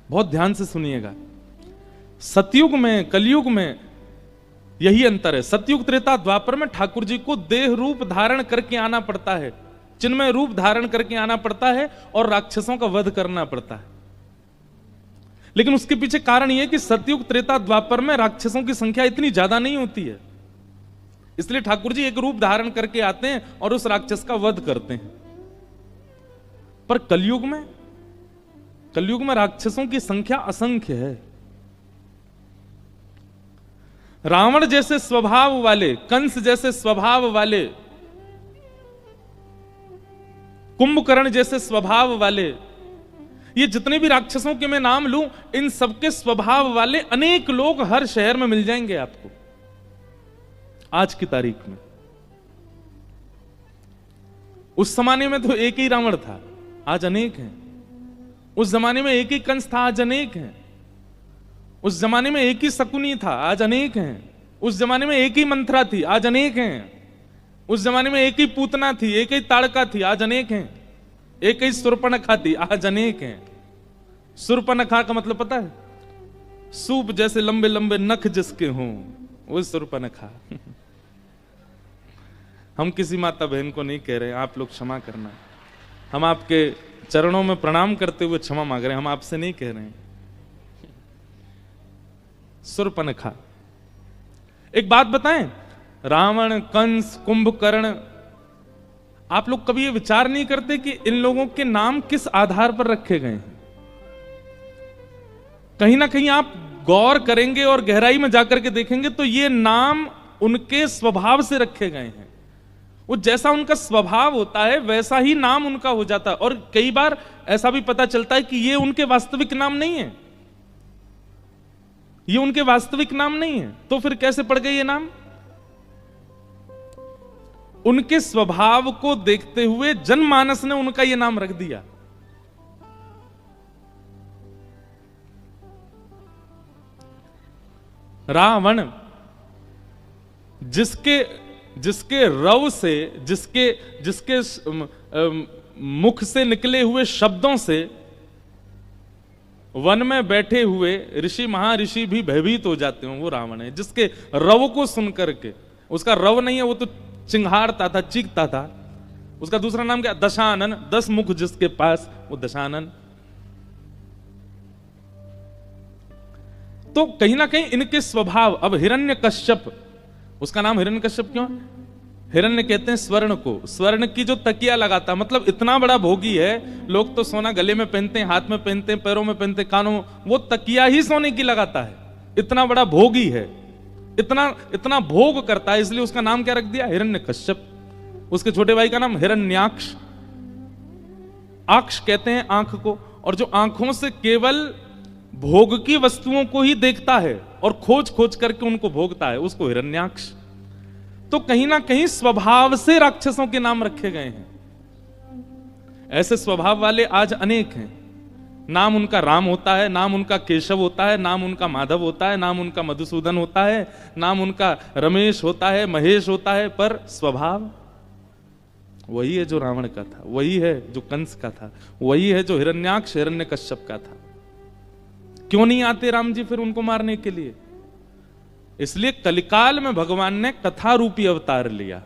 बहुत ध्यान से सुनिएगा। सतयुग में, कलयुग में यही अंतर है। सतयुग, त्रेता, द्वापर में ठाकुर जी को देह रूप धारण करके आना पड़ता है, चिन्मय रूप धारण करके आना पड़ता है और राक्षसों का वध करना पड़ता है। लेकिन उसके पीछे कारण यह कि सतयुग, त्रेता, द्वापर में राक्षसों की संख्या इतनी ज्यादा नहीं होती है, इसलिए ठाकुर जी एक रूप धारण करके आते हैं और उस राक्षस का वध करते हैं। पर कलयुग में राक्षसों की संख्या असंख्य है। रावण जैसे स्वभाव वाले, कंस जैसे स्वभाव वाले, कुंभकर्ण जैसे स्वभाव वाले, ये जितने भी राक्षसों के मैं नाम लूं, इन सबके स्वभाव वाले अनेक लोग हर शहर में मिल जाएंगे आपको आज की तारीख में। उस जमाने में तो एक ही रावण था, आज अनेक हैं। उस जमाने में एक ही कंस था, आज अनेक हैं। उस जमाने में एक ही शकुनी था, आज अनेक हैं। उस जमाने में एक ही मंथरा थी, आज अनेक हैं। उस जमाने में एक ही पूतना थी, एक ही ताड़का थी, आज अनेक हैं। एक ही सुर्पनखा थी, आज अनेक हैं। सुर्पनखा का मतलब पता है? सूप जैसे लंबे लंबे नख जिसके हों, वो सुर्पनखा। हम किसी माता बहन को नहीं कह रहे, आप लोग क्षमा करना। हम आपके चरणों में प्रणाम करते हुए क्षमा मांग रहे हैं, हम आपसे नहीं कह रहे हैं। सुर्पनखा। एक बात बताएं, रावण, कंस, कुंभकर्ण, आप लोग कभी ये विचार नहीं करते कि इन लोगों के नाम किस आधार पर रखे गए हैं? कहीं ना कहीं आप गौर करेंगे और गहराई में जाकर के देखेंगे तो ये नाम उनके स्वभाव से रखे गए हैं। वो जैसा उनका स्वभाव होता है वैसा ही नाम उनका हो जाता है। और कई बार ऐसा भी पता चलता है कि ये उनके वास्तविक नाम नहीं है, ये उनके वास्तविक नाम नहीं है। तो फिर कैसे पड़ गए ये नाम? उनके स्वभाव को देखते हुए जनमानस ने उनका ये नाम रख दिया। रावण, जिसके रव से, जिसके मुख से निकले हुए शब्दों से वन में बैठे हुए ऋषि महाऋषि भी भयभीत हो जाते हैं, वो रावण है। जिसके रव को सुनकर के, उसका रव नहीं है, वो तो चिंघाड़ता था, चीखता था। उसका दूसरा नाम क्या? दशानन। 10 मुख जिसके पास, वो दशानन। तो कहीं ना कहीं इनके स्वभाव। अब हिरण्यकश्यप, उसका नाम हिरण्यकश्यप क्यों? हिरण्य कहते हैं स्वर्ण को, स्वर्ण की जो तकिया लगाता, मतलब इतना बड़ा भोगी है। लोग तो सोना गले में पहनते हैं, हाथ में पहनते हैं, पैरों में पहनते हैं, कानों में, वो तकिया ही सोने की लगाता है। इतना बड़ा भोगी है, इतना भोग करता है, इसलिए उसका नाम क्या रख दिया? हिरण्यकश्यप। उसके छोटे भाई का नाम हिरण्याक्ष। आक्ष कहते हैं आंख को, और जो आंखों से केवल भोग की वस्तुओं को ही देखता है और खोज खोज करके उनको भोगता है, उसको हिरण्याक्ष। तो कहीं ना कहीं स्वभाव से राक्षसों के नाम रखे गए हैं। ऐसे स्वभाव वाले आज अनेक हैं। नाम उनका राम होता है, नाम उनका केशव होता है, नाम उनका माधव होता है, नाम उनका मधुसूदन होता है, नाम उनका रमेश होता है, महेश होता है, पर स्वभाव वही है जो रावण का था, वही है जो कंस का था, वही है जो हिरण्याक्ष, हिरण्यकश्यप का था। क्यों नहीं आते राम जी फिर उनको मारने के लिए? इसलिए कलिकाल में भगवान ने कथा रूपी अवतार लिया।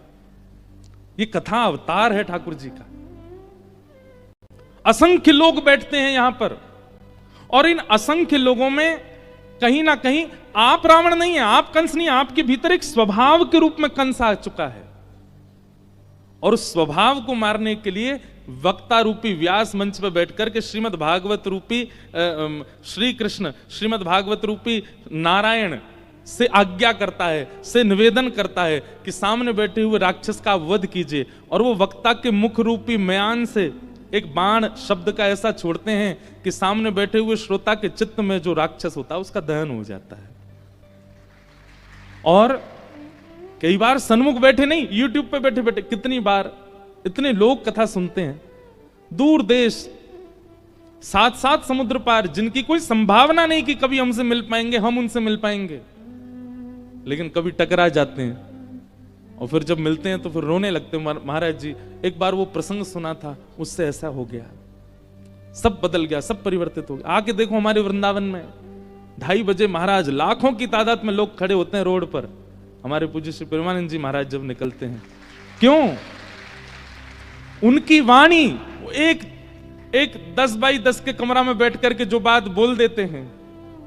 ये कथा अवतार है ठाकुर जी का। असंख्य लोग बैठते हैं यहां पर, और इन असंख्य लोगों में कहीं ना कहीं आप रावण नहीं है, आप कंस नहीं है, आपके भीतर एक स्वभाव के रूप में कंस आ चुका है। और उस स्वभाव को मारने के लिए वक्ता रूपी व्यास मंच पर बैठकर के श्रीमद् भागवत रूपी श्री कृष्ण, श्रीमद् भागवत रूपी नारायण से आज्ञा करता है, से निवेदन करता है कि सामने बैठे हुए राक्षस का वध कीजिए। और वो वक्ता के मुख रूपी म्यान से एक बाण शब्द का ऐसा छोड़ते हैं कि सामने बैठे हुए श्रोता के चित्त में जो राक्षस होता है उसका दहन हो जाता है। और कई बार सन्मुख बैठे नहीं, यूट्यूब पे बैठे बैठे कितनी बार इतने लोग कथा सुनते हैं, दूर देश, साथ साथ समुद्र पार, जिनकी कोई संभावना नहीं कि कभी हमसे मिल पाएंगे, हम उनसे मिल पाएंगे, लेकिन कभी टकरा जाते हैं। और फिर जब मिलते हैं तो फिर रोने लगते हैं, महाराज जी एक बार वो प्रसंग सुना था, उससे ऐसा हो गया। सब बदल गया, सब परिवर्तित हो गया। आके देखो हमारे वृंदावन में 2:30 बजे महाराज, लाखों की तादाद में लोग खड़े होते हैं रोड पर, हमारे पूज्य श्री प्रेमानंद जी महाराज जब निकलते हैं। क्यों? उनकी वाणी एक 10x10 के कमरा में बैठ करके जो बात बोल देते हैं,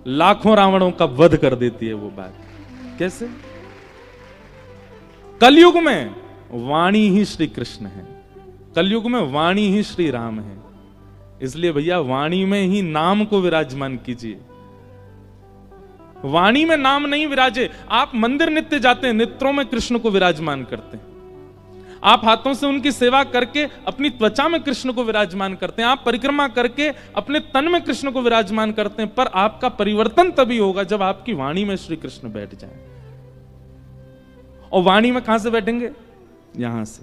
लाखों रावणों का वध कर देती है वो बात। कैसे? कलयुग में वाणी ही श्री कृष्ण है, कलयुग में वाणी ही श्री राम है। इसलिए भैया वाणी में ही नाम को विराजमान कीजिए, वाणी में नाम नहीं विराजे। आप मंदिर नित्य जाते हैं, नेत्रों में कृष्ण को विराजमान करते हैं, आप हाथों से उनकी सेवा करके अपनी त्वचा में कृष्ण को विराजमान करते हैं, आप परिक्रमा करके अपने तन में कृष्ण को विराजमान करते हैं, पर आपका परिवर्तन तभी होगा जब आपकी वाणी में श्री कृष्ण बैठ जाए। और वाणी में कहां से बैठेंगे? यहां से,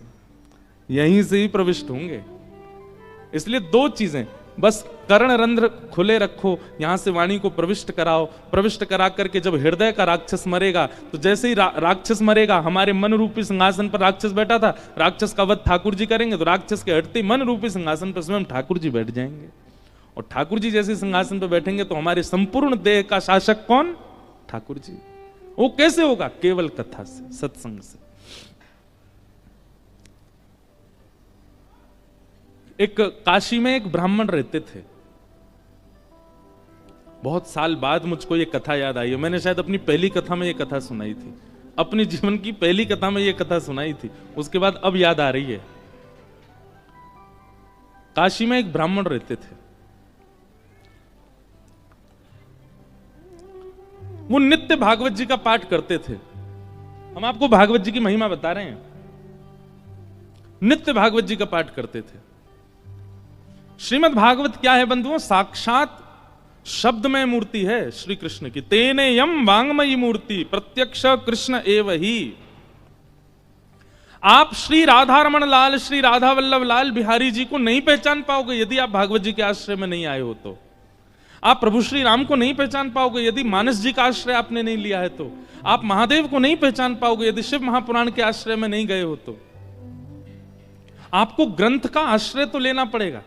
यहीं से ही प्रविष्ट होंगे। इसलिए 2 चीजें, बस कर्ण रंध्र खुले रखो, यहां से वाणी को प्रविष्ट कराओ। प्रविष्ट करा करके जब हृदय का राक्षस मरेगा, तो जैसे ही राक्षस मरेगा, हमारे मन रूपी सिंहासन पर राक्षस बैठा था, राक्षस का वध ठाकुर जी करेंगे, तो राक्षस के हटते मन रूपी सिंहासन पर स्वयं ठाकुर जी बैठ जाएंगे। और ठाकुर जी जैसे सिंहासन पर बैठेंगे तो हमारे संपूर्ण देह का शासक कौन? ठाकुर जी। वो कैसे होगा? केवल कथा से, सत्संग से। एक काशी में एक ब्राह्मण रहते थे। बहुत साल बाद मुझको ये कथा याद आई है। मैंने शायद अपनी पहली कथा में ये कथा सुनाई थी, अपनी जीवन की पहली कथा में ये कथा सुनाई थी, उसके बाद अब याद आ रही है। काशी में एक ब्राह्मण रहते थे, वो नित्य भागवत जी का पाठ करते थे। हम आपको भागवत जी की महिमा बता रहे हैं। नित्य भागवत जी का पाठ करते थे। श्रीमद् भागवत क्या है बंधुओं? साक्षात शब्दमय मूर्ति है श्री कृष्ण की। तेने यम वांगमयी मूर्ति प्रत्यक्ष कृष्ण एव ही। आप श्री राधा रमण लाल, श्री राधा वल्लभ लाल बिहारी जी को नहीं पहचान पाओगे यदि आप भागवत जी के आश्रय में नहीं आए हो। तो आप प्रभु श्री राम को नहीं पहचान पाओगे यदि मानस जी का आश्रय आपने नहीं लिया है। तो आप महादेव को नहीं पहचान पाओगे यदि शिव महापुराण के आश्रय में नहीं गए हो। तो आपको ग्रंथ का आश्रय तो लेना पड़ेगा।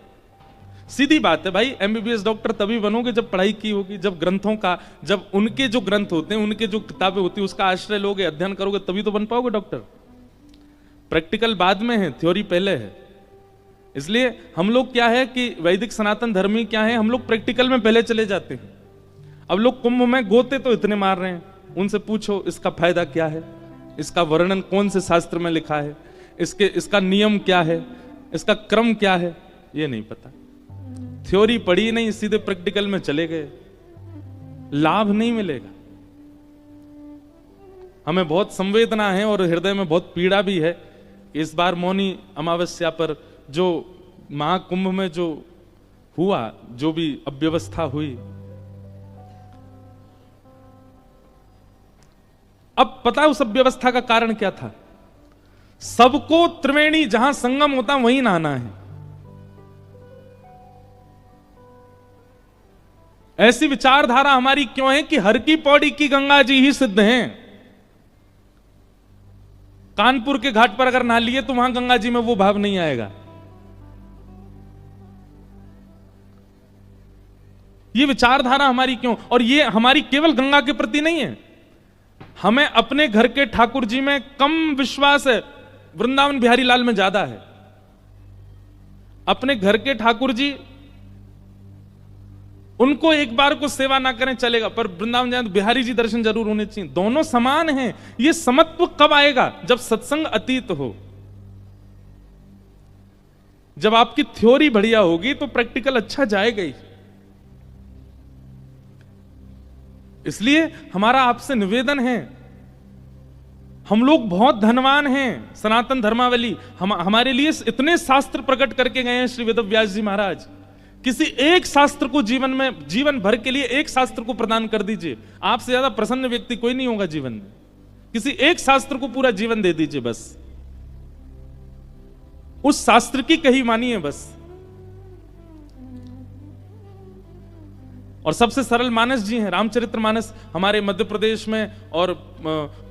सीधी बात है भाई, एमबीबीएस डॉक्टर तभी बनोगे जब पढ़ाई की होगी, जब ग्रंथों का, जब उनके जो ग्रंथ होते हैं, उनके जो किताबें होती है उसका आश्रय लोगे, अध्ययन करोगे, तभी तो बन पाओगे डॉक्टर। प्रैक्टिकल बाद में है, थ्योरी पहले है। इसलिए हम लोग क्या है कि वैदिक सनातन धर्मी क्या है, हम लोग प्रैक्टिकल में पहले चले जाते हैं। अब लोग कुंभ में गोते तो इतने मार रहे हैं, उनसे पूछो इसका फायदा क्या है, इसका वर्णन कौन से शास्त्र में लिखा है, इसका नियम क्या है, इसका क्रम क्या है, ये नहीं पता। थ्योरी पढ़ी नहीं, सीधे प्रैक्टिकल में चले गए, लाभ नहीं मिलेगा। हमें बहुत संवेदना है और हृदय में बहुत पीड़ा भी है। इस बार मौनी अमावस्या पर जो महाकुंभ में जो हुआ, जो भी अव्यवस्था हुई, अब पता है उस अव्यवस्था का कारण क्या था? सबको त्रिवेणी जहां संगम होता वहीं नहाना है। ऐसी विचारधारा हमारी क्यों है कि हर की पौड़ी की गंगा जी ही सिद्ध हैं। कानपुर के घाट पर अगर नहा लिए तो वहां गंगा जी में वो भाव नहीं आएगा। ये विचारधारा हमारी क्यों? और ये हमारी केवल गंगा के प्रति नहीं है, हमें अपने घर के ठाकुर जी में कम विश्वास है, वृंदावन बिहारी लाल में ज्यादा है। अपने घर के ठाकुर जी, उनको एक बार को सेवा ना करें चलेगा, पर वृंदावन जाए तो बिहारी जी दर्शन जरूर होने चाहिए। दोनों समान हैं। ये समत्व कब आएगा? जब सत्संग अतीत हो, जब आपकी थ्योरी बढ़िया होगी तो प्रैक्टिकल अच्छा जाएगा ही। इसलिए हमारा आपसे निवेदन है, हम लोग बहुत धनवान हैं, सनातन धर्मावली हमारे लिए इतने शास्त्र प्रकट करके गए हैं श्री वेदव्यास जी महाराज। किसी एक शास्त्र को जीवन में, जीवन भर के लिए एक शास्त्र को प्रदान कर दीजिए, आपसे ज्यादा प्रसन्न व्यक्ति कोई नहीं होगा जीवन में। किसी एक शास्त्र को पूरा जीवन दे दीजिए, बस उस शास्त्र की कही मानिए बस। और सबसे सरल मानस जी हैं, रामचरितमानस। हमारे मध्य प्रदेश में और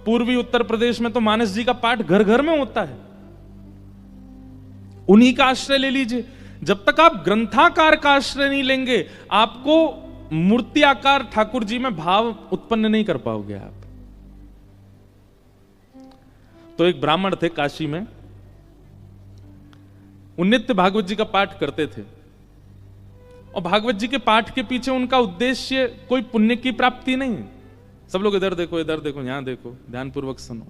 पूर्वी उत्तर प्रदेश में तो मानस जी का पाठ घर घर में होता है, उन्हीं का आश्रय ले लीजिए। जब तक आप ग्रंथाकार का आश्रय नहीं लेंगे, आपको मूर्ति आकार ठाकुर जी में भाव उत्पन्न नहीं कर पाओगे आप। तो एक ब्राह्मण थे काशी में, वो नित्य भागवत जी का पाठ करते थे, और भागवत जी के पाठ के पीछे उनका उद्देश्य कोई पुण्य की प्राप्ति नहीं। सब लोग इधर देखो, इधर देखो, यहां देखो, ध्यानपूर्वक सुनो।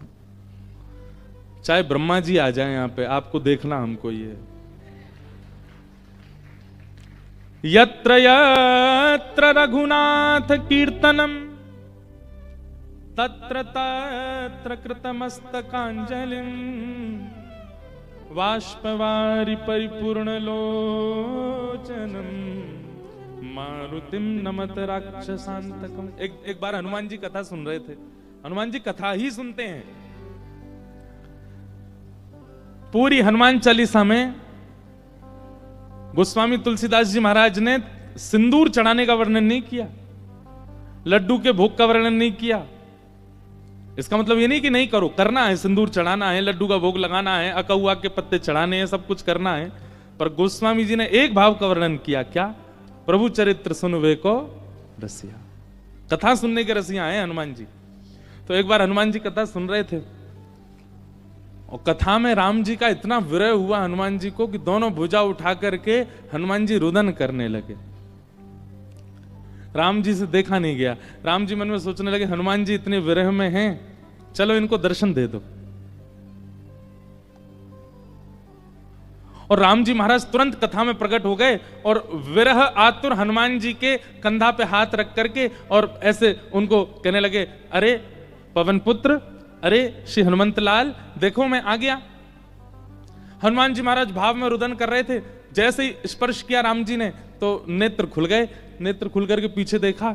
चाहे ब्रह्मा जी आ जाए यहां पे, आपको देखना हमको ये, यत्र यत्र रघुनाथ कीर्तनम तत्र तत्र कृतमस्तकांजलिं बाष्पवारि परिपूर्ण लोचनम मारुतिम नमत राक्षसांतकम। एक बार हनुमान जी कथा सुन रहे थे। हनुमान जी कथा ही सुनते हैं। पूरी हनुमान चालीसा में गोस्वामी तुलसीदास जी महाराज ने सिंदूर चढ़ाने का वर्णन नहीं किया, लड्डू के भोग का वर्णन नहीं किया। इसका मतलब ये नहीं कि नहीं करो, करना है, सिंदूर चढ़ाना है, लड्डू का भोग लगाना है, अकहुआ के पत्ते चढ़ाने हैं, सब कुछ करना है। पर गोस्वामी जी ने एक भाव का वर्णन किया, क्या? प्रभु चरित्र सुनवे को रसिया। कथा सुनने के रसिया हैं हनुमान जी। तो एक बार हनुमान जी कथा सुन रहे थे, और कथा में राम जी का इतना विरह हुआ हनुमान जी को कि दोनों भुजा उठा करके हनुमान जी रुदन करने लगे। राम जी से देखा नहीं गया। राम जी मन में सोचने लगे, हनुमान जी इतने विरह में हैं, चलो इनको दर्शन दे दो। और राम जी महाराज तुरंत कथा में प्रकट हो गए, और विरह आतुर हनुमान जी के कंधा पे हाथ रख करके और ऐसे उनको कहने लगे, अरे पवन पुत्र, अरे श्री हनुमंत लाल, देखो मैं आ गया। हनुमान जी महाराज भाव में रुदन कर रहे थे। जैसे ही स्पर्श किया राम जी ने तो नेत्र खुल गए। नेत्र खुल करके पीछे देखा,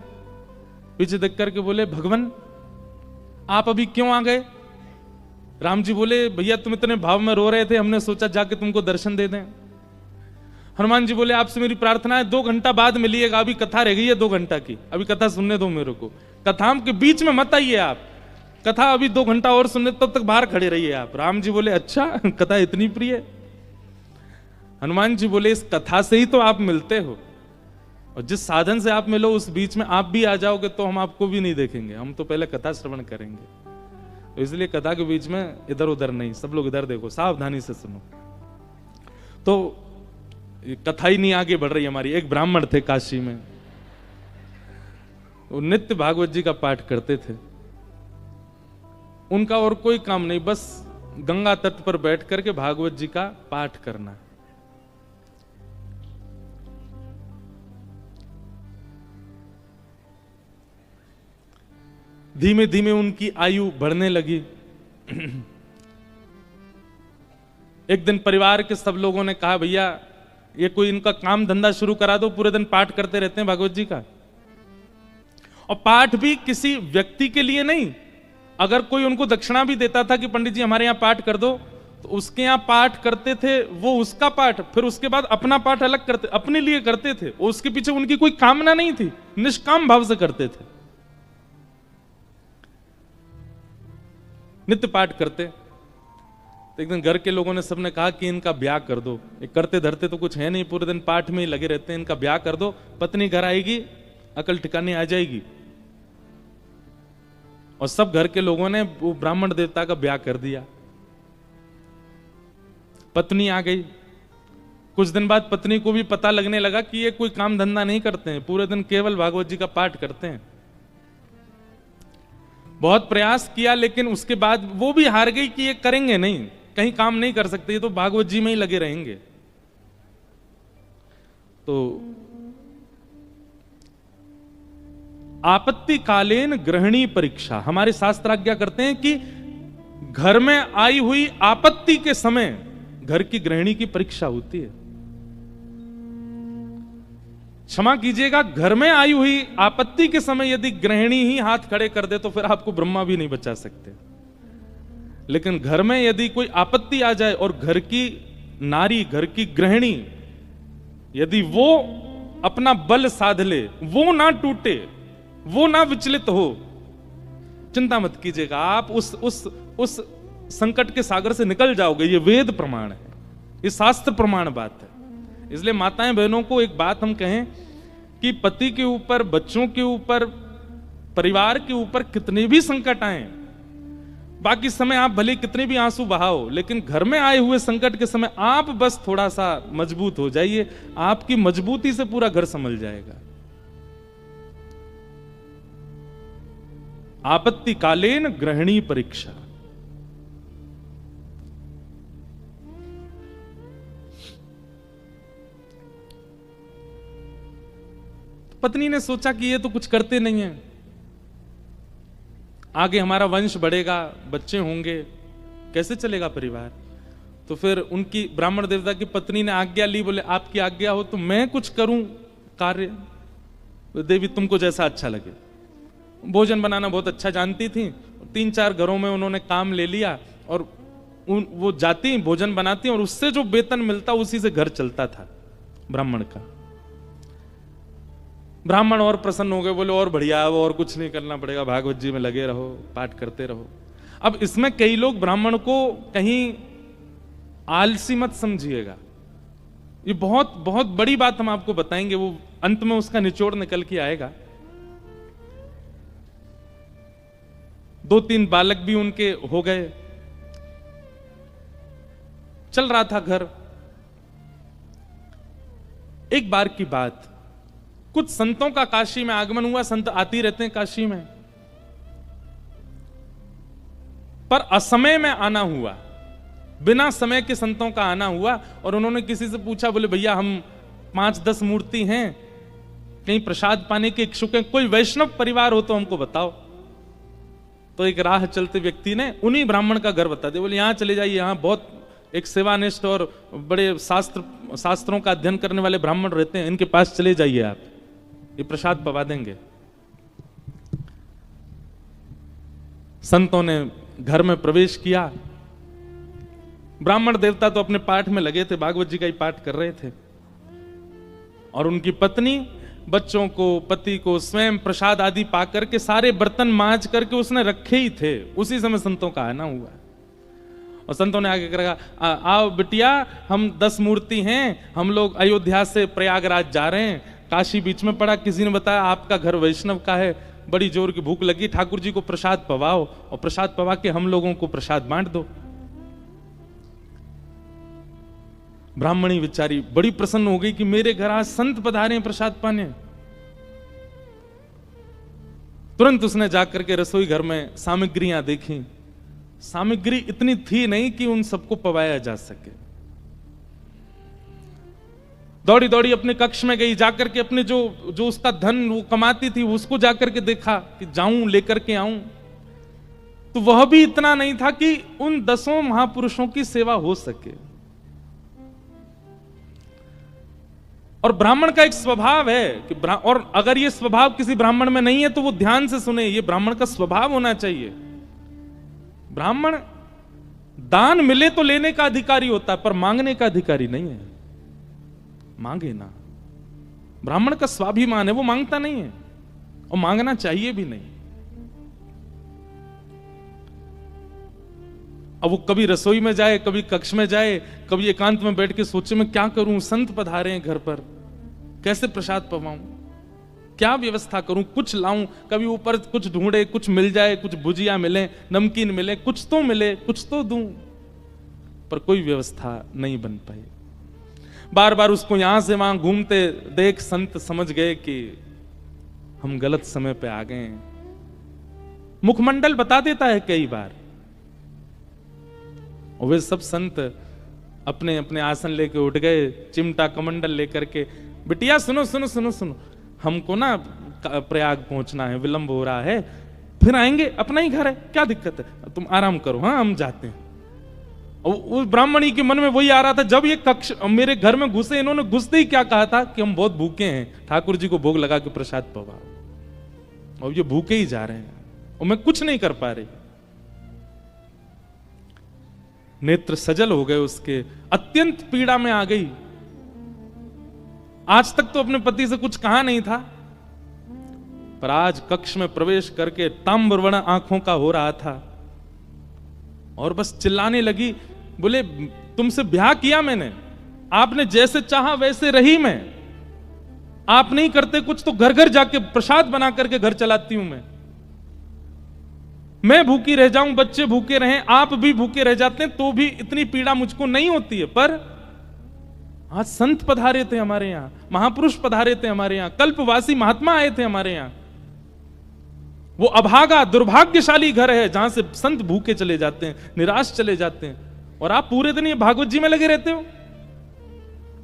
पीछे देख करके बोले, भगवान आप अभी क्यों आ गए? राम जी बोले, भैया तुम इतने भाव में रो रहे थे, हमने सोचा जाके तुमको दर्शन दे दें। हनुमान जी बोले, आपसे मेरी प्रार्थना है 2 घंटा बाद मिलिएगा, अभी कथा रह गई है 2 घंटा की, अभी कथा सुनने दो मेरे को, कथा के बीच में मत आइए आप, कथा अभी 2 घंटा और सुनने, तब तक बाहर खड़े रहिए आप। राम जी बोले, अच्छा कथा इतनी प्रिय? हनुमान जी बोले, इस कथा से ही तो आप मिलते हो, और जिस साधन से आप मिलो उस बीच में आप भी आ जाओगे तो हम आपको भी नहीं देखेंगे, हम तो पहले कथा श्रवण करेंगे। तो इसलिए कथा के बीच में इधर उधर नहीं, सब लोग इधर देखो, सावधानी से सुनो। तो कथा ही नहीं आगे बढ़ रही हमारी। एक ब्राह्मण थे काशी में, वो नित्य भागवत जी का पाठ करते थे। उनका और कोई काम नहीं, बस गंगा तट पर बैठ करके भागवत जी का पाठ करना। धीमे धीमे उनकी आयु बढ़ने लगी। एक दिन परिवार के सब लोगों ने कहा, भैया ये कोई इनका काम धंधा शुरू करा दो, पूरे दिन पाठ करते रहते हैं भागवत जी का। और पाठ भी किसी व्यक्ति के लिए नहीं, अगर कोई उनको दक्षिणा भी देता था कि पंडित जी हमारे यहाँ पाठ कर दो, तो उसके यहाँ पाठ करते थे, वो उसका पाठ, फिर उसके बाद अपना पाठ अलग करते, अपने लिए करते थे। उसके पीछे उनकी कोई कामना नहीं थी, निष्काम भाव से करते थे, नित्य पाठ करते। तो एक दिन घर के लोगों ने सबने कहा कि इनका ब्याह कर दो, ये करते धरते तो कुछ है नहीं, पूरे दिन पाठ में ही लगे रहते हैं, इनका ब्याह कर दो, पत्नी घर आएगी, अकल ठिकाने आ जाएगी। और सब घर के लोगों ने वो ब्राह्मण देवता का ब्याह कर दिया। पत्नी आ गई। कुछ दिन बाद पत्नी को भी पता लगने लगा कि ये कोई काम धंधा नहीं करते हैं, पूरे दिन केवल भागवत जी का पाठ करते हैं। बहुत प्रयास किया, लेकिन उसके बाद वो भी हार गई कि ये करेंगे नहीं, कहीं काम नहीं कर सकते, ये तो भागवत जी में ही लगे रहेंगे। तो आपत्तिकालीन गृहिणी परीक्षा, हमारे शास्त्र आज्ञा करते हैं कि घर में आई हुई आपत्ति के समय घर की गृहिणी की परीक्षा होती है। क्षमा कीजिएगा, घर में आई हुई आपत्ति के समय यदि गृहिणी ही हाथ खड़े कर दे तो फिर आपको ब्रह्मा भी नहीं बचा सकते। लेकिन घर में यदि कोई आपत्ति आ जाए और घर की नारी, घर की गृहिणी यदि वो अपना बल साध ले, वो ना टूटे, वो ना विचलित हो, चिंता मत कीजिएगा, आप उस संकट के सागर से निकल जाओगे। ये वेद प्रमाण है, ये शास्त्र प्रमाण बात है। इसलिए माताएं बहनों को एक बात हम कहें कि पति के ऊपर, बच्चों के ऊपर, परिवार के ऊपर कितने भी संकट आए, बाकी समय आप भले कितने भी आंसू बहाओ, लेकिन घर में आए हुए संकट के समय आप बस थोड़ा सा मजबूत हो जाइए, आपकी मजबूती से पूरा घर संभल जाएगा। आपत्ति कालेन गृहिणी परीक्षा। पत्नी ने सोचा कि ये तो कुछ करते नहीं है, आगे हमारा वंश बढ़ेगा, बच्चे होंगे, कैसे चलेगा परिवार। तो फिर उनकी ब्राह्मण देवता की पत्नी ने आज्ञा ली, बोले आपकी आज्ञा हो तो मैं कुछ करूं कार्य। देवी तुमको जैसा अच्छा लगे। भोजन बनाना बहुत अच्छा जानती थी, 3-4 घरों में उन्होंने काम ले लिया और वो जाती भोजन बनाती और उससे जो वेतन मिलता उसी से घर चलता था ब्राह्मण का। ब्राह्मण और प्रसन्न हो गए, बोले और बढ़िया, अब और कुछ नहीं करना पड़ेगा, भागवत जी में लगे रहो, पाठ करते रहो। अब इसमें कई लोग ब्राह्मण को कहीं आलसी मत समझिएगा, ये बहुत बहुत बड़ी बात हम आपको बताएंगे, वो अंत में उसका निचोड़ निकल के आएगा। 2-3 बालक भी उनके हो गए, चल रहा था घर। एक बार की बात, कुछ संतों का काशी में आगमन हुआ, संत आती रहते हैं काशी में, पर असमय में आना हुआ, बिना समय के संतों का आना हुआ। और उन्होंने किसी से पूछा, बोले भैया हम 5-10 मूर्ति हैं, कहीं प्रसाद पाने के इच्छुक हैं, कोई वैष्णव परिवार हो तो हमको बताओ। तो एक राह चलते व्यक्ति ने उन्हीं ब्राह्मण का घर बता दिया, बोले यहां चले जाइए, यहां बहुत एक सेवानिष्ठ और बड़े शास्त्रों का अध्ययन करने वाले ब्राह्मण रहते हैं, इनके पास चले जाइए, आप ये प्रसाद पवा देंगे। संतों ने घर में प्रवेश किया। ब्राह्मण देवता तो अपने पाठ में लगे थे, भागवत जी का ही पाठ कर रहे थे, और उनकी पत्नी बच्चों को, पति को स्वयं प्रसाद आदि पाकर के सारे बर्तन मांज करके उसने रखे ही थे। उसी समय संतों का आना हुआ और संतों ने आगे कहा, आओ बिटिया, हम 10 मूर्ति हैं, हम लोग अयोध्या से प्रयागराज जा रहे हैं, काशी बीच में पड़ा, किसी ने बताया आपका घर वैष्णव का है, बड़ी जोर की भूख लगी, ठाकुर जी को प्रसाद पवाओ और प्रसाद पवा के हम लोगों को प्रसाद बांट दो। ब्राह्मणी बेचारी बड़ी प्रसन्न हो गई कि मेरे घर आज संत पधारे हैं प्रसाद पाने। तुरंत उसने जाकर के रसोई घर में सामग्रियां देखी, सामग्री इतनी थी नहीं कि उन सबको पवाया जा सके। दौड़ी दौड़ी अपने कक्ष में गई, जाकर के अपने जो उसका धन वो कमाती थी उसको जाकर के देखा कि जाऊं लेकर के आऊं, तो वह भी इतना नहीं था कि उन 10 महापुरुषों की सेवा हो सके। और ब्राह्मण का एक स्वभाव है कि और अगर ये स्वभाव किसी ब्राह्मण में नहीं है तो वो ध्यान से सुने, ये ब्राह्मण का स्वभाव होना चाहिए। ब्राह्मण दान मिले तो लेने का अधिकारी होता है, पर मांगने का अधिकारी नहीं है। मांगे ना, ब्राह्मण का स्वाभिमान है, वो मांगता नहीं है और मांगना चाहिए भी नहीं। अब वो कभी रसोई में जाए, कभी कक्ष में जाए, कभी एकांत में बैठ के सोचे मैं क्या करूं, संत पधारे हैं घर पर, कैसे प्रसाद पवाऊं, क्या व्यवस्था करूं, कुछ लाऊं, कभी ऊपर कुछ ढूंढे, कुछ मिल जाए, कुछ भुजिया मिले, नमकीन मिले, कुछ तो मिले, कुछ तो दूं, पर कोई व्यवस्था नहीं बन पाई। बार बार उसको यहां से वहां घूमते देख संत समझ गए कि हम गलत समय पे आ गए हैं। मुखमंडल बता देता है कई बार, और वे सब संत अपने अपने आसन लेके उठ गए, चिमटा कमंडल लेकर के, बिटिया सुनो सुनो सुनो सुनो, हमको ना प्रयाग पहुंचना है, विलंब हो रहा है, फिर आएंगे, अपना ही घर है, क्या दिक्कत है, तुम आराम करो, हाँ हम जाते हैं। और उस ब्राह्मणी के मन में वही आ रहा था, जब ये कक्ष मेरे घर में घुसे, इन्होंने घुसते ही क्या कहा था कि हम बहुत भूखे हैं, ठाकुर जी को भोग लगा के प्रसाद पवाओ, और ये भूखे ही जा रहे हैं और मैं कुछ नहीं कर पा रही। नेत्र सजल हो गए उसके, अत्यंत पीड़ा में आ गई। आज तक तो अपने पति से कुछ कहा नहीं था, पर आज कक्ष में प्रवेश करके ताम्रवर्ण आंखों का हो रहा था और बस चिल्लाने लगी, बोले तुमसे ब्याह किया मैंने, आपने जैसे चाहा वैसे रही आप नहीं करते कुछ तो घर घर जाके प्रसाद बना करके घर चलाती हूं मैं भूखी रह जाऊं, बच्चे भूखे रहें, आप भी भूखे रह जाते हैं तो भी इतनी पीड़ा मुझको नहीं होती है। पर आज संत पधारे थे हमारे यहां, महापुरुष पधारे थे हमारे यहां, कल्पवासी महात्मा आए थे हमारे यहां। वो अभागा दुर्भाग्यशाली घर है जहां से संत भूखे चले जाते हैं, निराश चले जाते हैं, और आप पूरे दिन ये भागवत जी में लगे रहते हो।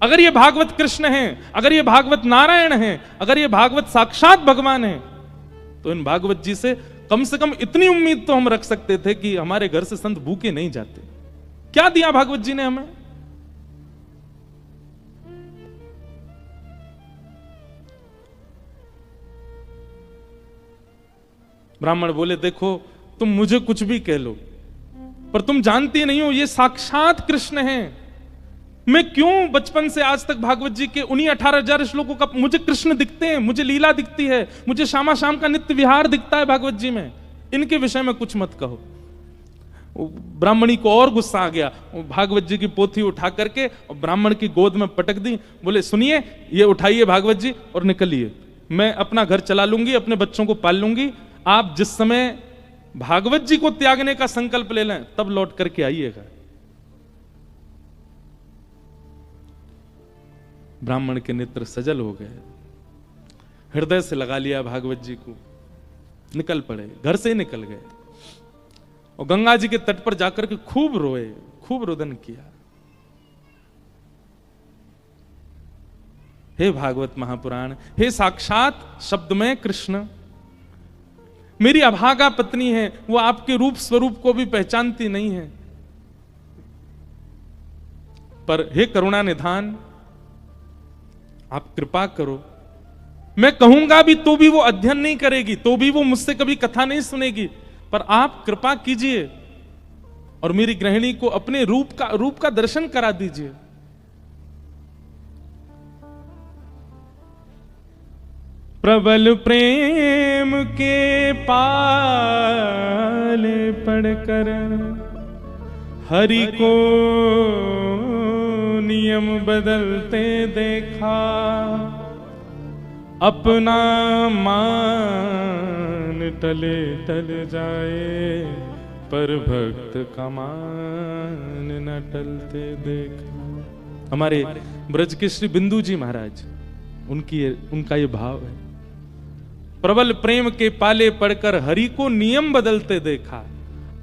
अगर ये भागवत कृष्ण हैं, अगर ये भागवत नारायण हैं, अगर ये भागवत साक्षात भगवान हैं, तो इन भागवत जी से कम इतनी उम्मीद तो हम रख सकते थे कि हमारे घर से संत भूखे नहीं जाते। क्या दिया भागवत जी ने हमें? ब्राह्मण बोले, देखो तुम मुझे कुछ भी कह लो, पर तुम जानती नहीं हो ये साक्षात कृष्ण हैं। मैं क्यों बचपन से आज तक भागवत जी के उन्हीं 18,000 श्लोकों का मुझे कृष्ण दिखते हैं, मुझे लीला दिखती है, मुझे श्यामा शाम का नित्य विहार दिखता है भागवत जी में। इनके विषय में कुछ मत कहो। ब्राह्मणी को और गुस्सा आ गया, भागवत जी की पोथी उठा करके और ब्राह्मण की गोद में पटक दी। बोले, सुनिए, ये उठाइए भागवत जी और निकलिए, मैं अपना घर चला लूंगी, अपने बच्चों को पाल लूंगी। आप जिस समय भागवत जी को त्यागने का संकल्प ले लें तब लौट करके आइएगा। ब्राह्मण के नेत्र सजल हो गए, हृदय से लगा लिया भागवत जी को, निकल पड़े, घर से ही निकल गए और गंगा जी के तट पर जाकर के खूब रोए, खूब रुदन किया। हे भागवत महापुराण, हे साक्षात शब्द में कृष्ण, मेरी अभागा पत्नी है, वो आपके रूप स्वरूप को भी पहचानती नहीं है, पर हे करुणा निधान, आप कृपा करो। मैं कहूंगा भी तो भी वो अध्ययन नहीं करेगी, तो भी वो मुझसे कभी कथा नहीं सुनेगी, पर आप कृपा कीजिए और मेरी गृहिणी को अपने रूप का दर्शन करा दीजिए। प्रबल प्रेम के पाले पढ़कर हरि को नियम बदलते देखा, अपना मान टले टल जाए, पर भक्त का मान न टलते देखा। हमारे ब्रज के श्री बिंदु जी महाराज, उनका ये भाव है, प्रबल प्रेम के पाले पढ़कर हरि को नियम बदलते देखा,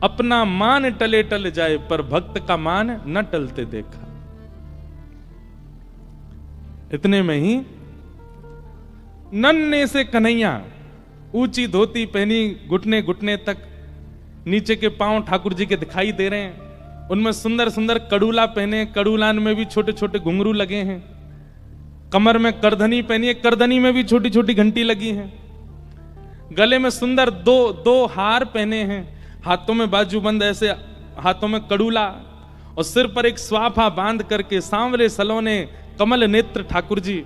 अपना मान टले टल जाए, पर भक्त का मान न टलते देखा। इतने में ही नन्हे से कन्हैया, ऊंची धोती पहनी, घुटने घुटने तक, नीचे के पांव ठाकुर जी के दिखाई दे रहे हैं। उनमें सुंदर सुंदर कड़ूला पहने, कड़ूलान में भी छोटे छोटे घुंघरू लगे हैं, कमर में करधनी पहनी है, करधनी में भी छोटी छोटी घंटी लगी है, गले में सुंदर दो हार पहने हैं, हाथों में बाजूबंद, ऐसे हाथों में कड़ूला, और सिर पर एक स्वाफा बांध करके सांवरे सलोने कमल नेत्र ठाकुर जी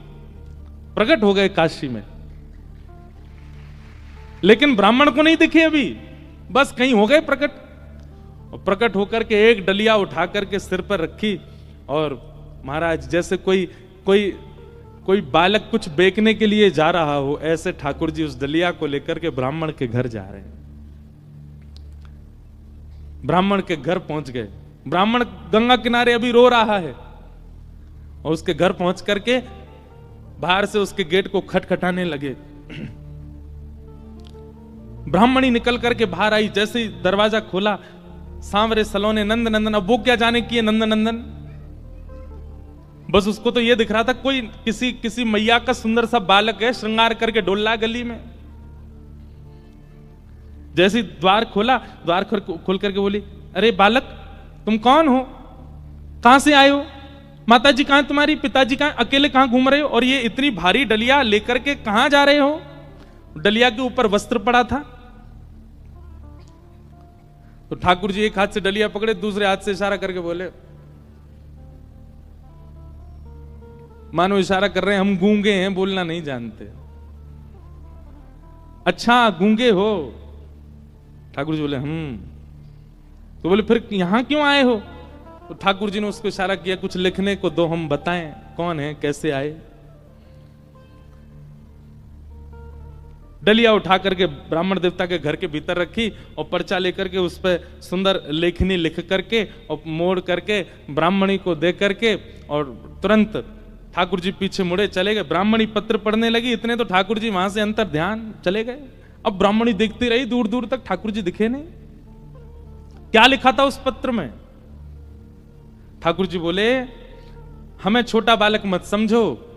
प्रकट हो गए काशी में। लेकिन ब्राह्मण को नहीं दिखे अभी, बस कहीं हो गए प्रकट, और प्रकट होकर के एक डलिया उठा करके सिर पर रखी, और महाराज जैसे कोई बालक कुछ बेचने के लिए जा रहा हो, ऐसे ठाकुर जी उस डलिया को लेकर के ब्राह्मण के घर जा रहे हैं। ब्राह्मण के घर पहुंच गए, ब्राह्मण गंगा किनारे अभी रो रहा है, और उसके घर पहुंच करके बाहर से उसके गेट को खटखटाने लगे। ब्राह्मणी निकल करके बाहर आई, जैसे ही दरवाजा खोला, सांवरे सलोने नंद नंदन, अब वो क्या जाने की है नंद नंदन, बस उसको तो ये दिख रहा था कोई किसी मैया का सुंदर सा बालक है, श्रृंगार करके डोल रहा गली में। जैसे द्वार खोला, द्वार खोल करके बोली, अरे बालक तुम कौन हो, कहां से आए हो, माताजी कहां तुम्हारी, पिताजी कहां, अकेले कहां घूम रहे हो, और ये इतनी भारी डलिया लेकर के कहां जा रहे हो? डलिया के ऊपर वस्त्र पड़ा था। तो ठाकुर जी एक हाथ से डलिया पकड़े, दूसरे हाथ से इशारा करके बोले, मानो इशारा कर रहे हैं हम गूंगे हैं, बोलना नहीं जानते। अच्छा गूंगे हो? ठाकुर जी बोले तो बोले फिर यहां क्यों आए हो? तो ठाकुर जी ने उसको इशारा किया, कुछ लिखने को दो, हम बताएं कौन है, कैसे आए। डलिया उठा करके ब्राह्मण देवता के घर के भीतर रखी और पर्चा लेकर के उस पर सुंदर लेखनी लिख करके और मोड़ करके ब्राह्मणी को दे करके और तुरंत ठाकुर जी पीछे मुड़े चले गए। ब्राह्मणी पत्र पढ़ने लगी, इतने तो ठाकुर जी वहां से अंतर ध्यान चले गए। अब ब्राह्मणी देखती रही, दूर दूर तक ठाकुर जी दिखे नहीं। क्या लिखा था उस पत्र में? ठाकुर जी बोले, हमें छोटा बालक मत समझो,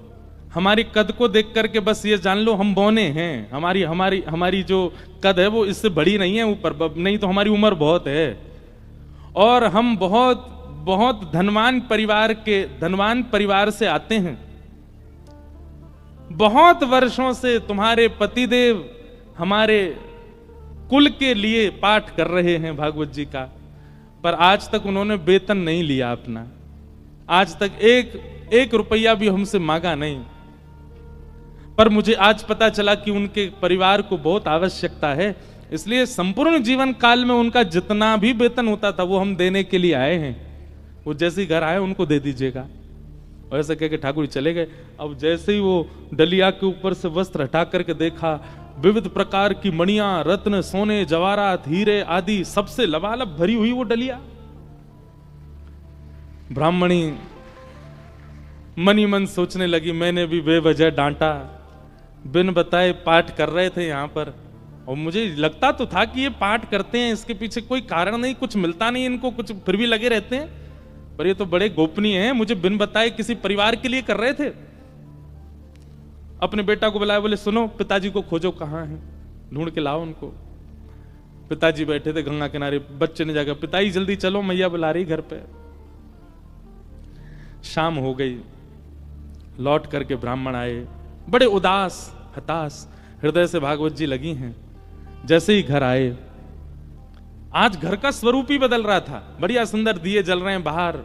हमारी कद को देख करके बस ये जान लो हम बौने हैं। हमारी हमारी हमारी जो कद है वो इससे बड़ी नहीं है ऊपर, नहीं तो हमारी उम्र बहुत है और हम बहुत बहुत धनवान परिवार से आते हैं। बहुत वर्षों से तुम्हारे पतिदेव हमारे कुल के लिए पाठ कर रहे हैं भागवत जी का, पर आज तक उन्होंने वेतन नहीं लिया अपना, आज तक एक रुपया भी हमसे मांगा नहीं। पर मुझे आज पता चला कि उनके परिवार को बहुत आवश्यकता है, इसलिए संपूर्ण जीवन काल में उनका जितना भी वेतन होता था वो हम देने के लिए आए हैं। वो जैसे ही घर आए उनको दे दीजिएगा। और ऐसा कह के ठाकुर जी चले गए। अब जैसे ही वो डलिया के ऊपर से वस्त्र हटा करके देखा, विविध प्रकार की मणियां, रत्न, सोने, जवाहरात, हीरे आदि सबसे लबालब भरी हुई वो डलिया। ब्राह्मणी मनी मन सोचने लगी, मैंने भी बेवजह डांटा, बिन बताए पाठ कर रहे थे यहाँ पर, और मुझे लगता तो था कि ये पाठ करते हैं, इसके पीछे कोई कारण नहीं, कुछ मिलता नहीं इनको, कुछ फिर भी लगे रहते हैं, पर ये तो बड़े गोपनीय हैं, मुझे बिन बताए किसी परिवार के लिए कर रहे थे। अपने बेटा को बुलाया, बोले सुनो पिताजी को खोजो, कहाँ हैं, ढूंढ के लाओ उनको। पिताजी बैठे थे गंगा किनारे, बच्चे ने जाकर पिताजी जल्दी चलो मैया बुला रही घर पे। शाम हो गई, लौट करके ब्राह्मण आए, बड़े उदास हताश हृदय से भागवत जी लगी हैं। जैसे ही घर आए, आज घर का स्वरूप ही बदल रहा था, बढ़िया सुंदर दिए जल रहे हैं बाहर।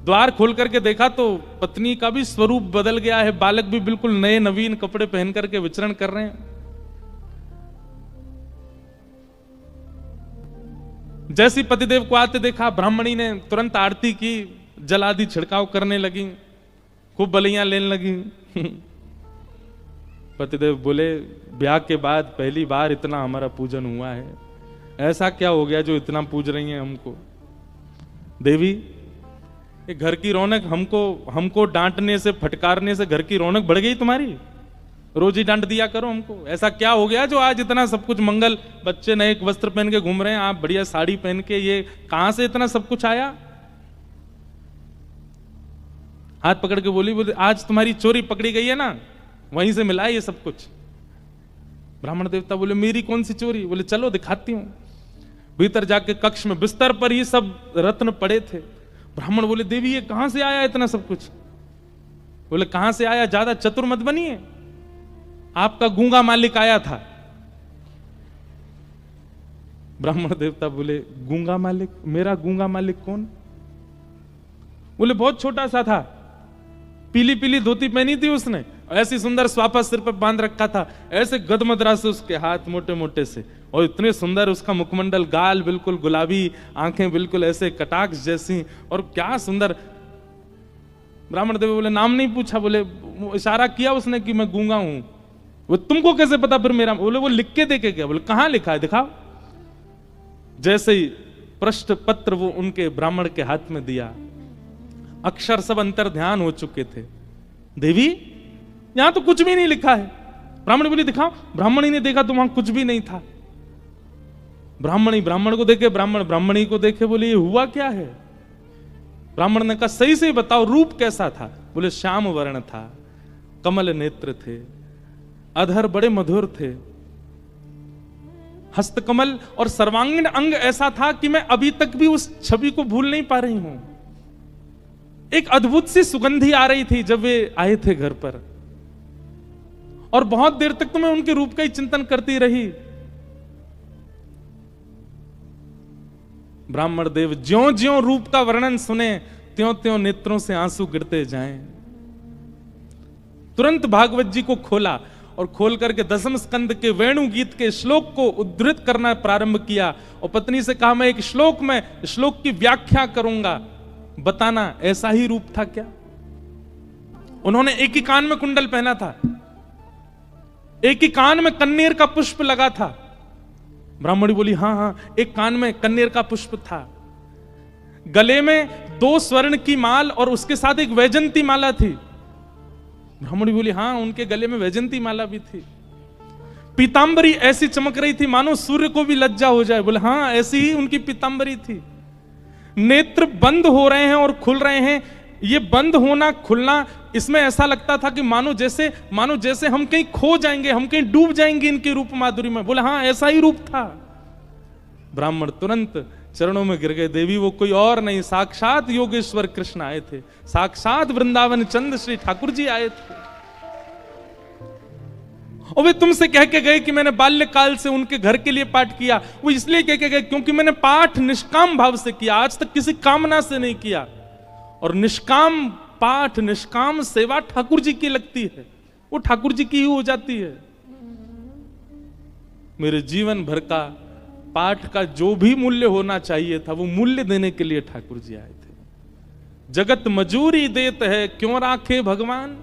द्वार खोल करके देखा तो पत्नी का भी स्वरूप बदल गया है, बालक भी बिल्कुल नए नवीन कपड़े पहन करके विचरण कर रहे हैं। जैसी पतिदेव को आते देखा, ब्राह्मणी ने तुरंत आरती की, जल आदि छिड़काव करने लगी, खूब बलियां लेने लगी। पतिदेव बोले, ब्याह के बाद पहली बार इतना हमारा पूजन हुआ है, ऐसा क्या हो गया जो इतना पूज रही हैं हमको? देवी, ये घर की रौनक हमको डांटने से, फटकारने से घर की रौनक बढ़ गई तुम्हारी? रोज ही डांट दिया करो हमको। ऐसा क्या हो गया जो आज इतना सब कुछ मंगल, बच्चे नए वस्त्र पहन के घूम रहे हैं, आप बढ़िया साड़ी पहन के, ये कहां से इतना सब कुछ आया? हाथ पकड़ के बोले आज तुम्हारी चोरी पकड़ी गई है ना, वहीं से मिला है ये सब कुछ। ब्राह्मण देवता बोले, मेरी कौन सी चोरी? बोले चलो दिखाती हूं। भीतर जाके कक्ष में बिस्तर पर ही सब रत्न पड़े थे। ब्राह्मण बोले, देवी ये कहां से आया इतना सब कुछ? बोले कहां से आया, ज्यादा चतुर मत बनिए, आपका गूंगा मालिक आया था। ब्राह्मण देवता बोले, गूंगा मालिक? मेरा गूंगा मालिक कौन? बोले बहुत छोटा सा था, पीली पीली धोती पहनी थी उसने, ऐसी सुंदर स्वापा सिर पर बांध रखा था, ऐसे गदमदरा से उसके हाथ मोटे मोटे से, और इतने सुंदर उसका मुखमंडल, गाल बिल्कुल गुलाबी, आंखें बिल्कुल ऐसे कटाक्ष जैसी, और क्या सुंदर। ब्राह्मण देव बोले, नाम नहीं पूछा? बोले इशारा किया उसने कि मैं गूंगा हूं। वो तुमको कैसे पता फिर मेरा? बोले वो लिख के देके गया। बोले कहां लिखा है, दिखाओ। जैसे ही पृष्ठ पत्र वो उनके ब्राह्मण के हाथ में दिया, अक्षर सब अंतर ध्यान हो चुके थे। देवी यहां तो कुछ भी नहीं लिखा है। ब्राह्मण बोली दिखाओ। ब्राह्मणी ने देखा तो वहां कुछ भी नहीं था। ब्राह्मणी ब्राह्मण को देखे, ब्राह्मण ब्राह्मणी को देखे, बोले ये हुआ क्या है? ब्राह्मण ने कहा सही से बताओ रूप कैसा था? बोले श्याम वर्ण था, कमल नेत्र थे, अधर बड़े मधुर थे, हस्तकमल और सर्वांगीण अंग ऐसा था कि मैं अभी तक भी उस छवि को भूल नहीं पा रही हूं। एक अद्भुत सी सुगंधी आ रही थी जब वे आए थे घर पर, और बहुत देर तक तो मैं उनके रूप का ही चिंतन करती रही। ब्राह्मण देव ज्यों ज्यों रूप का वर्णन सुने, त्यों त्यों नेत्रों से आंसू गिरते जाएं। तुरंत भागवत जी को खोला और खोल करके 10वें स्कंद के वेणु गीत के श्लोक को उद्धृत करना प्रारंभ किया और पत्नी से कहा, मैं एक श्लोक में श्लोक की व्याख्या करूंगा, बताना ऐसा ही रूप था क्या? उन्होंने एक ही कान में कुंडल पहना था, एक ही कान में कन्नेर का पुष्प लगा था। ब्राह्मणी बोली, हाँ हाँ, एक कान में कन्नेर का पुष्प था, गले में 2 स्वर्ण की माल और उसके साथ एक वैजंती माला थी। ब्राह्मणी बोली, हाँ, उनके गले में वैजंती माला भी थी। पीतांबरी ऐसी चमक रही थी मानो सूर्य को भी लज्जा हो जाए। बोले, हाँ, ऐसी ही उनकी पीतांबरी थी। नेत्र बंद हो रहे हैं और खुल रहे हैं। ये बंद होना खुलना, इसमें ऐसा लगता था कि मानो जैसे हम कहीं खो जाएंगे, हम कहीं डूब जाएंगे इनके रूप माधुरी में। बोले, हाँ, ऐसा ही रूप था। ब्राह्मण तुरंत चरणों में गिर गए। देवी, वो कोई और नहीं, साक्षात योगेश्वर कृष्ण आए थे, साक्षात वृंदावन चंद श्री ठाकुर जी आए थे। और वे तुमसे कह के गए कि मैंने बाल्यकाल से उनके घर के लिए पाठ किया। वो इसलिए कह के गए क्योंकि मैंने पाठ निष्काम भाव से किया, आज तक किसी कामना से नहीं किया। और निष्काम पाठ, निष्काम सेवा ठाकुर जी की लगती है, वो ठाकुर जी की ही हो जाती है। मेरे जीवन भर का पाठ का जो भी मूल्य होना चाहिए था, वो मूल्य देने के लिए ठाकुर जी आए थे। जगत मजूरी देते है, क्यों राखे भगवान।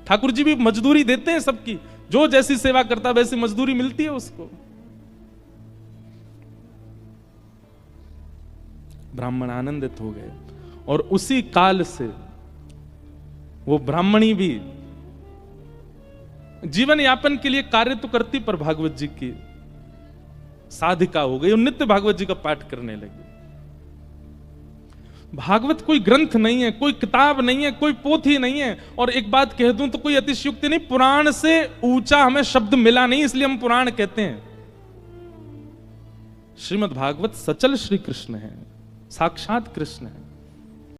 ठाकुर जी भी मजदूरी देते हैं सबकी, जो जैसी सेवा करता वैसी मजदूरी मिलती है उसको। ब्राह्मण आनंदित हो गए और उसी काल से वो ब्राह्मणी भी जीवन यापन के लिए कार्य तो करती, पर भागवत जी की साधिका हो गई और नित्य भागवत जी का पाठ करने लगी। भागवत कोई ग्रंथ नहीं है, कोई किताब नहीं है, कोई पोथी नहीं है। और एक बात कह दूं तो कोई अतिशयोक्ति नहीं, पुराण से ऊंचा हमें शब्द मिला नहीं, इसलिए हम पुराण कहते हैं। श्रीमद् भागवत सचल श्री कृष्ण है, साक्षात कृष्ण है।